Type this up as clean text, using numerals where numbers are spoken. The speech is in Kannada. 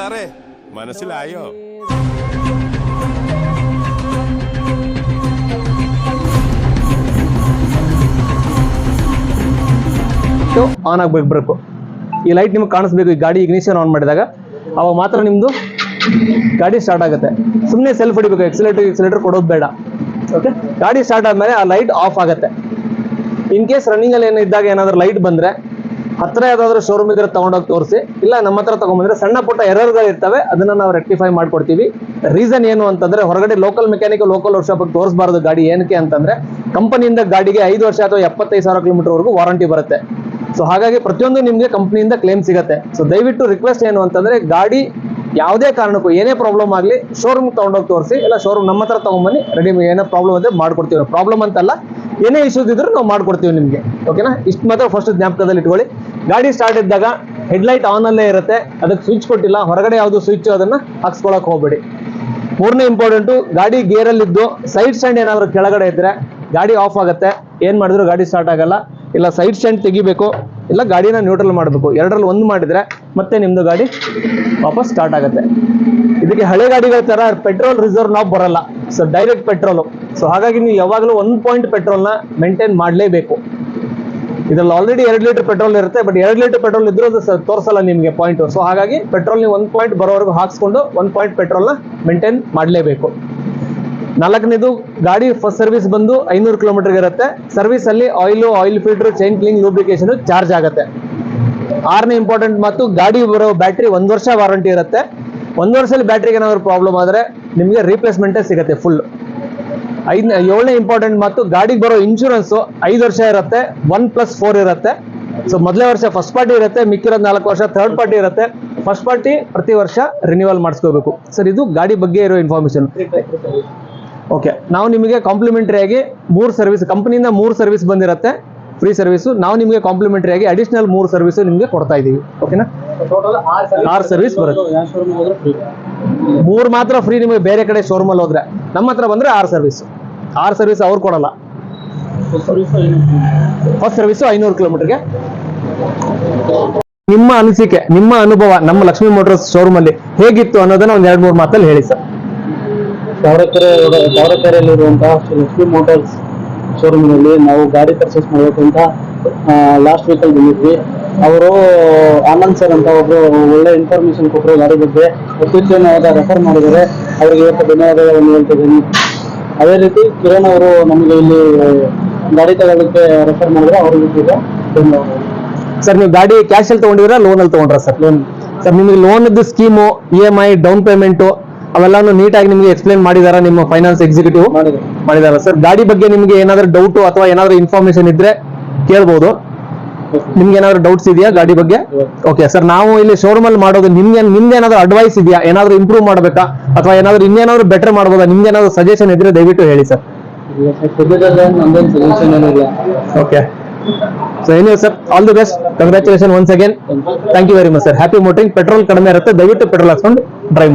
സാറേ മനസ്സിലായോ? ಆನ್ ಆಗಬೇಕು. ಈ ಲೈಟ್ ನಿಮ್ಗೆ ಕಾಣಿಸ್ಬೇಕು. ಈ ಗಾಡಿ ಇಗ್ನಿಷನ್ ಆನ್ ಮಾಡಿದಾಗ ಅವಾಗ ಮಾತ್ರ ನಿಮ್ದು ಗಾಡಿ ಸ್ಟಾರ್ಟ್ ಆಗುತ್ತೆ. ಸುಮ್ಮನೆ ಸೆಲ್ಫ್ ಹೊಡಿಬೇಕು, ಎಕ್ಸಿಲೇಟರ್ ಕೊಡೋದು ಬೇಡ. ಓಕೆ, ಗಾಡಿ ಸ್ಟಾರ್ಟ್ ಆದ್ಮೇಲೆ ಆ ಲೈಟ್ ಆಫ್ ಆಗುತ್ತೆ. ಇನ್ ಕೇಸ್ ರನ್ನಿಂಗ್ ಅಲ್ಲಿ ಇದ್ದಾಗ ಏನಾದ್ರು ಲೈಟ್ ಬಂದ್ರೆ ಹತ್ರ ಯಾವ್ದಾದ್ರು ಶೋರೂಮ್ ಇದ್ರೆ ತಗೊಂಡೋಗಿ ತೋರಿಸಿ, ಇಲ್ಲ ನಮ್ಮ ಹತ್ರ ತಗೊಂಡ್ಬಂದ್ರೆ ಸಣ್ಣ ಪುಟ್ಟ ಎರರ್ಗಳು ಇರ್ತವೆ, ಅದನ್ನ ನಾವು ರೆಕ್ಟಿಫೈ ಮಾಡ್ಕೊಡ್ತೀವಿ. ರೀಸನ್ ಏನು ಅಂತಂದ್ರೆ ಹೊರಗಡೆ ಲೋಕಲ್ ಮೆಕ್ಯಾನಿಕ್ ಲೋಕಲ್ ವರ್ಕ್ಶಾಪ್ ತೋರಿಸಬಾರದು ಗಾಡಿ. ಏನಕ್ಕೆ ಅಂತಂದ್ರೆ ಕಂಪನಿಯಿಂದ ಗಾಡಿಗೆ 5 ವರ್ಷ ಅಥವಾ 75,000 ಕಿಲೋಮೀಟರ್ ವರೆಗೂ ವಾರಂಟಿ ಬರುತ್ತೆ. ಸೊ ಹಾಗಾಗಿ ಪ್ರತಿಯೊಂದು ನಿಮ್ಗೆ ಕಂಪನಿಯಿಂದ ಕ್ಲೇಮ್ ಸಿಗುತ್ತೆ. ಸೊ ದಯವಿಟ್ಟು ರಿಕ್ವೆಸ್ಟ್ ಏನು ಅಂತಂದ್ರೆ ಗಾಡಿ ಯಾವುದೇ ಕಾರಣಕ್ಕೂ ಏನೇ ಪ್ರಾಬ್ಲಮ್ ಆಗಲಿ ಶೋರೂಮ್ ತಗೊಂಡೋಗಿ ತೋರಿಸಿ, ಇಲ್ಲ ಶೋರೂಮ್ ನಮ್ಮ ಹತ್ರ ತಗೊಂಡ್ಬನ್ನಿ, ರೆಡಿ ಏನೋ ಪ್ರಾಬ್ಲಮ್ ಅಂದ್ರೆ ಮಾಡ್ಕೊಡ್ತೀವಿ. ಪ್ರಾಬ್ಲಮ್ ಅಂತಲ್ಲ, ಏನೇ ಇಶ್ಯೂಸ್ ಇದ್ರೂ ನಾವು ಮಾಡ್ಕೊಡ್ತೀವಿ ನಿಮಗೆ. ಓಕೆನಾ? ಇಷ್ಟು ಮಾತ್ರ ಫಸ್ಟ್ ಜ್ಞಾಪಕದಲ್ಲಿ ಇಟ್ಕೊಳ್ಳಿ. ಗಾಡಿ ಸ್ಟಾರ್ಟ್ ಇದ್ದಾಗ ಹೆಡ್ಲೈಟ್ ಆನ್ ಅಲ್ಲೇ ಇರುತ್ತೆ, ಅದಕ್ಕೆ ಸ್ವಿಚ್ ಕೊಟ್ಟಿಲ್ಲ, ಹೊರಗಡೆ ಯಾವುದು ಸ್ವಿಚ್ ಅದನ್ನ ಹಾಕ್ಸ್ಕೊಳಕ್ ಹೋಗ್ಬೇಡಿ. ಮೂರನೇ ಇಂಪಾರ್ಟೆಂಟು, ಗಾಡಿ ಗೇರಲ್ಲಿದ್ದು ಸೈಡ್ ಸ್ಟ್ಯಾಂಡ್ ಏನಾದ್ರು ಕೆಳಗಡೆ ಇದ್ರೆ ಗಾಡಿ ಆಫ್ ಆಗುತ್ತೆ. ಏನ್ ಮಾಡಿದ್ರು ಗಾಡಿ ಸ್ಟಾರ್ಟ್ ಆಗಲ್ಲ. ಇಲ್ಲ ಸೈಡ್ ಸ್ಟ್ಯಾಂಡ್ ತೆಗಿಬೇಕು, ಇಲ್ಲ ಗಾಡಿನ ನ್ಯೂಟ್ರಲ್ ಮಾಡಬೇಕು. ಎರಡರಲ್ಲಿ ಒಂದು ಮಾಡಿದ್ರೆ ಮತ್ತೆ ನಿಮ್ದು ಗಾಡಿ ವಾಪಸ್ ಸ್ಟಾರ್ಟ್ ಆಗುತ್ತೆ. ಇದಕ್ಕೆ ಹಳೆ ಗಾಡಿಗಳ ತರ ಪೆಟ್ರೋಲ್ ರಿಸರ್ವ್ ನಾಬ್ ಬರಲ್ಲ. So direct petrol. ಸೊ ಹಾಗಾಗಿ ನೀವು ಯಾವಾಗಲೂ 1 ಪಾಯಿಂಟ್ ಪೆಟ್ರೋಲ್ನ ಮೇಂಟೈನ್ ಮಾಡಲೇಬೇಕು. ಇದ್ರಲ್ಲಿ ಆಲ್ರೆಡಿ 2 ಲೀಟರ್ ಪೆಟ್ರೋಲ್ ಇರುತ್ತೆ, ಬಟ್ 2 ಲೀಟರ್ ಪೆಟ್ರೋಲ್ ಇದ್ರೂ ಅದು ತೋರಿಸಲ್ಲ ನಿಮಗೆ ಪಾಯಿಂಟ್. ಸೊ ಹಾಗಾಗಿ ಪೆಟ್ರೋಲ್ ನೀವು 1 ಪಾಯಿಂಟ್ ಬರೋವರೆಗೂ ಹಾಕ್ಸ್ಕೊಂಡು 1 ಪಾಯಿಂಟ್ ಪೆಟ್ರೋಲ್ನ ಮೇಂಟೈನ್ ಮಾಡಲೇಬೇಕು. 4ನೇದು, ಗಾಡಿ ಫಸ್ಟ್ ಸರ್ವಿಸ್ ಬಂದು 500 ಕಿಲೋಮೀಟರ್ ಇರುತ್ತೆ. ಸರ್ವಿಸ್ ಅಲ್ಲಿ oil filter, chain clean, lubrication charge ಆಗುತ್ತೆ. 6ನೇ ಇಂಪಾರ್ಟೆಂಟ್ ಮಾತು, ಗಾಡಿ ಬರೋ ಬ್ಯಾಟ್ರಿ 1 ವರ್ಷ ವಾರಂಟಿ ಇರುತ್ತೆ. 1 ವರ್ಷದಲ್ಲಿ ಬ್ಯಾಟ್ರಿಗೆ ಏನಾದ್ರು ಪ್ರಾಬ್ಲಮ್ ಆದ್ರೆ ನಿಮಗೆ ರೀಪ್ಲೇಸ್ಮೆಂಟೇ ಸಿಗುತ್ತೆ ಫುಲ್. 7ನೇ ಇಂಪಾರ್ಟೆಂಟ್ ಮಾತು, ಗಾಡಿಗೆ ಬರೋ ಇನ್ಶೂರೆನ್ಸ್ 5 ವರ್ಷ ಇರುತ್ತೆ, 1+4 ಇರುತ್ತೆ. ಸೊ ಮೊದಲೇ ವರ್ಷ ಫಸ್ಟ್ ಪಾರ್ಟಿ ಇರುತ್ತೆ, ಮಿಕ್ಕಿರೋದು 4 ವರ್ಷ ಥರ್ಡ್ ಪಾರ್ಟಿ ಇರುತ್ತೆ. ಫಸ್ಟ್ ಪಾರ್ಟಿ ಪ್ರತಿ ವರ್ಷ ರಿನ್ಯೂವಲ್ ಮಾಡಿಸ್ಕೋಬೇಕು. ಸರ್, ಇದು ಗಾಡಿ ಬಗ್ಗೆ ಇರೋ ಇನ್ಫಾರ್ಮೇಶನ್. ಓಕೆ, ನಾವು ನಿಮಗೆ ಕಾಂಪ್ಲಿಮೆಂಟರಿ ಆಗಿ 3 ಸರ್ವಿಸ್, ಕಂಪನಿಯಿಂದ 3 ಸರ್ವಿಸ್ ಬಂದಿರುತ್ತೆ, ಫ್ರೀ ಸರ್ವಿಸ್. ನಾವು ನಿಮಗೆ ಕಾಂಪ್ಲಿಮೆಂಟರಿ ಆಗಿ ಅಡಿಷನಲ್ 3 ಸರ್ವಿಸ್ ನಿಮಗೆ ಕೊಡ್ತಾ ಇದೀವಿ. ಓಕೆನಾ? 6 ಸರ್ವಿಸ್ ಬರುತ್ತೆ. 3 ಮಾತ್ರ ಫ್ರೀ ನಿಮಗೆ ಬೇರೆ ಕಡೆ ಶೋರೂಮ್ ಅಲ್ಲಿ ಹೋದ್ರೆ. ನಮ್ಮ ಹತ್ರ ಬಂದ್ರೆ 6 ಸರ್ವಿಸ್ ಅವ್ರು ಕೊಡಲ್ಲ. ಫಸ್ಟ್ ಸರ್ವಿಸ್ 500 ಕಿಲೋಮೀಟರ್ಗೆ. ನಿಮ್ಮ ಅನಿಸಿಕೆ, ನಿಮ್ಮ ಅನುಭವ ನಮ್ಮ ಲಕ್ಷ್ಮೀ ಮೋಟರ್ಸ್ ಶೋರೂಮ್ ಅಲ್ಲಿ ಹೇಗಿತ್ತು ಅನ್ನೋದನ್ನ ಒಂದ್ 2-3 ಮಾತಲ್ಲಿ ಹೇಳಿ ಸರ್. ತಾವರೆಕೆರೆಯಲ್ಲಿರುವಂತಹ ಲಕ್ಷ್ಮೀ ಮೋಟಾರ್ಸ್ ಶೋರೂಮಿನಲ್ಲಿ ನಾವು ಗಾಡಿ ಪರ್ಚೇಸ್ ಮಾಡಬೇಕಂತ ಲಾಸ್ಟ್ ವೀಕಲ್ಲಿ ಬಂದಿದ್ವಿ. ಅವರು ಆನಂದ್ ಸರ್ ಅಂತ ಒಬ್ರು ಒಳ್ಳೆ ಇನ್ಫಾರ್ಮೇಶನ್ ಕೊಟ್ಟರು ಗಾಡಿ ಬಗ್ಗೆ. ಅತ್ಯುತ್ತಮವಾದ ರೆಫರ್ ಮಾಡಿದ್ದಾರೆ, ಅವರಿಗೆ ಇವತ್ತು ಧನ್ಯವಾದಗಳನ್ನು ಹೇಳ್ತಿದ್ದೀನಿ. ಅದೇ ರೀತಿ ಕಿರಣ್ ಅವರು ನಮಗೆ ಇಲ್ಲಿ ಗಾಡಿ ತಗೊಳ್ಳೋಕ್ಕೆ ರೆಫರ್ ಮಾಡಿದ್ರೆ ಅವ್ರಿಗೆ ಧನ್ಯವಾದಗಳು. ಸರ್, ನೀವು ಗಾಡಿ ಕ್ಯಾಶ್ ಅಲ್ಲಿ ತಗೊಂಡಿದ್ದೀರಾ, ಲೋನ್ ಅಲ್ಲಿ ತಗೊಂಡ್ರಾ ಸರ್? ಲೋನ್. ಸರ್, ನಿಮಗೆ loan scheme, EMI, down payment ಅವೆಲ್ಲಾನು ನೀಟಾಗಿ ನಿಮಗೆ ಎಕ್ಸ್ಪ್ಲೇನ್ ಮಾಡಿದಾರ ನಿಮ್ಮ ಫೈನಾನ್ಸ್ ಎಕ್ಸಿಕ್ಯೂಟಿವ್? ಮಾಡಿದಾರ ಸರ್. ಗಾಡಿ ಬಗ್ಗೆ ನಿಮಗೆ ಏನಾದ್ರು ಡೌಟ್ ಅಥವಾ ಏನಾದ್ರು ಇನ್ಫಾರ್ಮೇಶನ್ ಇದ್ರೆ ಕೇಳ್ಬೋದು. ನಿಮ್ಗೆ ಏನಾದ್ರು ಡೌಟ್ಸ್ ಇದೆಯಾ ಗಾಡಿ ಬಗ್ಗೆ? ಓಕೆ ಸರ್, ನಾವು ಇಲ್ಲಿ ಶೋರೂಮ್ ಅಲ್ಲಿ ಮಾಡೋದು ನಿಮ್ಗೆ ಏನಾದ್ರು ಅಡ್ವೈಸ್ ಇದೆಯಾ, ಏನಾದ್ರು ಇಂಪ್ರೂವ್ ಮಾಡಬೇಕಾ ಅಥವಾ ಏನಾದ್ರು ಇನ್ನೇನಾದ್ರು ಬೆಟರ್ ಮಾಡ್ಬೋದಾ, ನಿಮ್ಗೆ ಏನಾದ್ರು ಸಜೆಷನ್ ಇದ್ರೆ ದಯವಿಟ್ಟು ಹೇಳಿ ಸರ್. ಓಕೆ, ಸೊ ಏನಿದೆ sir, all the best, congratulation once again. Thank you very much sir. Happy motoring. Petrol ಕಡಿಮೆ ಇರುತ್ತೆ, ದಯವಿಟ್ಟು ಪೆಟ್ರೋಲ್ ಹಾಕ್ಸ್ಕೊಂಡು ಡ್ರೈವ್ ಮಾಡಿ.